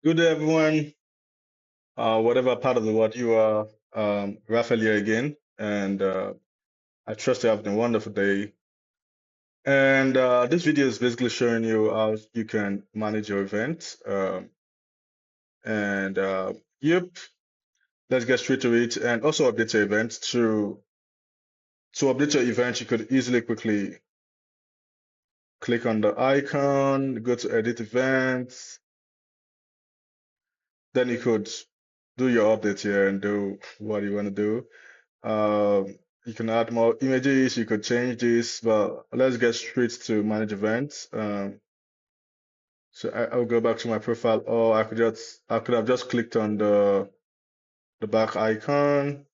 Good day, everyone. Whatever part of the world you are, Raphael here again, and I trust you're having a wonderful day. And this video is basically showing you how you can manage your events. And yep, let's get straight to it. And also update your events. To update your event, you could easily quickly click on the icon, go to Edit Events. Then you could do your update here and do what you want to do. You can add more images, you could change this, but let's get straight to manage events. So I'll go back to my profile, or I could have just clicked on the back icon.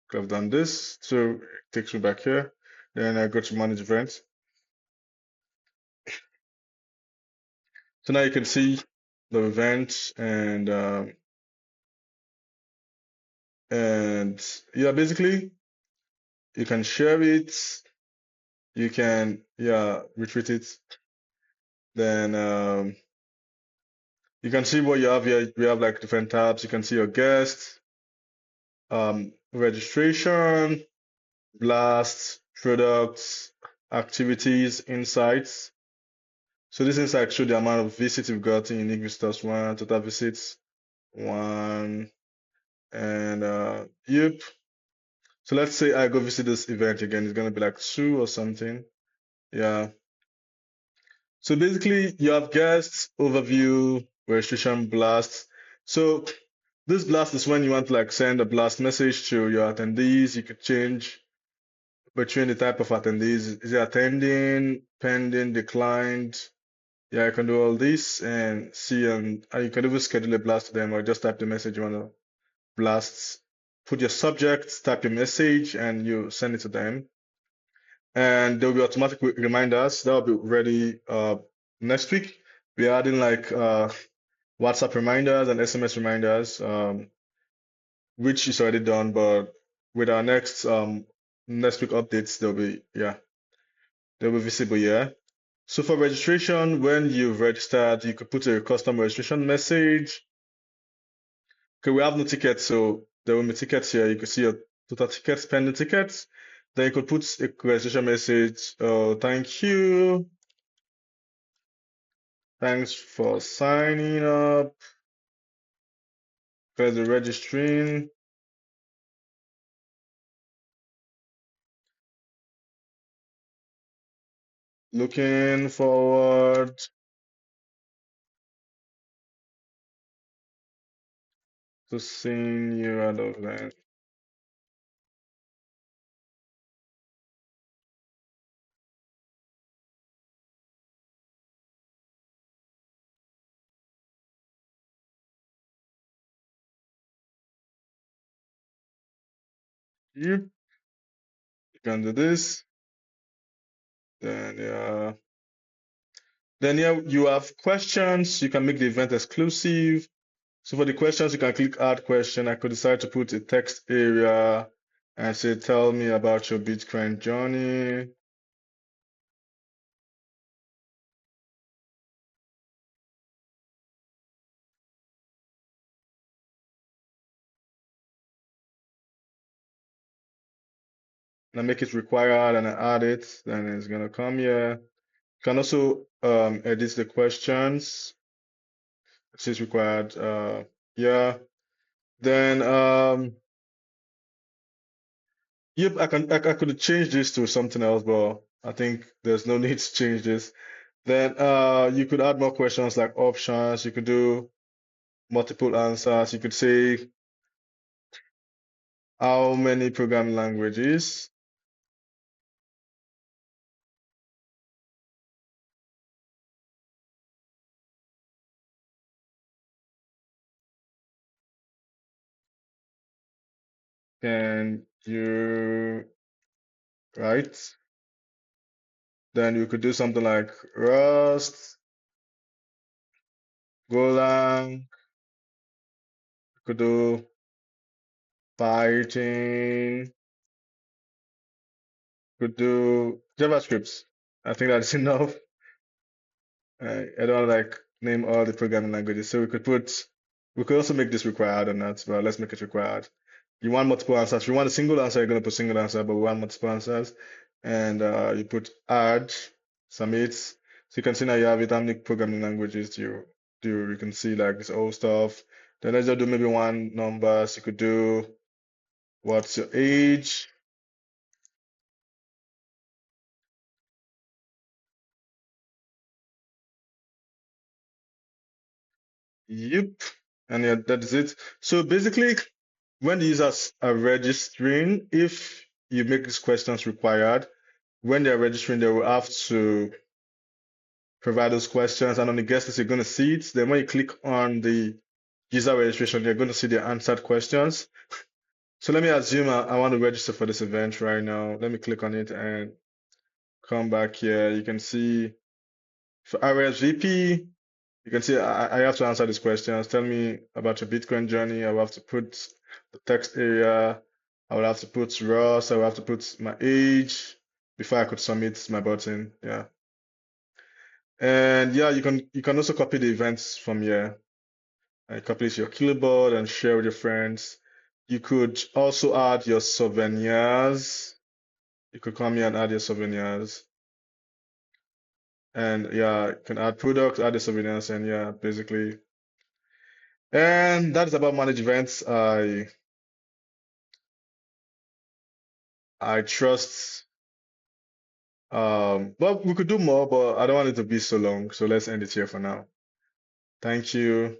Could have done this, so it takes me back here. Then I go to manage events. So now you can see the event and yeah, basically you can share it, you can retweet it, then you can see what you have here. We have like different tabs. You can see your guests, registration, blasts, products, activities, insights. So this insight show the amount of visits you've gotten, unique visitors one, total visits one, and yep. So let's say I go visit this event again. It's gonna be like 2 or something. Yeah. So basically, you have guests, overview, registration, blasts. So this blast is when you want to like send a blast message to your attendees. You could change between the type of attendees. Is it attending, pending, declined? Yeah, you can do all this and see, and you can even schedule a blast to them or just type the message you want to blast. Put your subject, type your message, and you send it to them. And there will be automatic reminders that will be ready next week. We're adding like WhatsApp reminders and SMS reminders. Which is already done, but with our next week updates, they'll be visible here. So for registration, when you've registered, you could put a custom registration message. Okay, we have no tickets, so there will be tickets here. You can see your total tickets, pending tickets. Then you could put a registration message. Thank you. Thanks for signing up. Press the registering. Looking forward to seeing you at the event. You can do this. Then yeah, you have questions. You can make the event exclusive. So for the questions, you can click Add Question. I could decide to put a text area and say, tell me about your Bitcoin journey. And I make it required and I add it. Then it's gonna come here. You can also edit the questions. It says required. Yeah. Then yep, I could change this to something else, but I think there's no need to change this. Then you could add more questions like options. You could do multiple answers. You could say how many programming languages can you write? Then you could do something like Rust, Golang. You could do Python. Could do JavaScript. I think that's enough. I don't like name all the programming languages. So we could also make this required or not, but let's make it required. You want multiple answers. If you want a single answer, you're going to put single answer, but we want multiple answers. And you put add, submit. So you can see now you have it. How many programming languages do you do? You can see like this old stuff. Then let's just do maybe one number. So you could do what's your age? Yep. And yeah, that's it. So basically, when the users are registering, if you make these questions required, when they're registering, they will have to provide those questions. And on the guest list, you're going to see it. Then when you click on the user registration, you're going to see the answered questions. So let me assume I want to register for this event right now. Let me click on it and come back here. You can see for RSVP, you can see I have to answer these questions. Tell me about your Bitcoin journey. I will have to put the text area. I will have to put Ross. I will have to put my age before I could submit my button. Yeah. And yeah, you can also copy the events from here and copy it to your clipboard and share with your friends. You could also add your souvenirs. You could come here and add your souvenirs. And yeah, you can add products, add the souvenirs, and yeah, basically. And that is about manage events. I trust well we could do more, but I don't want it to be so long. So let's end it here for now. Thank you.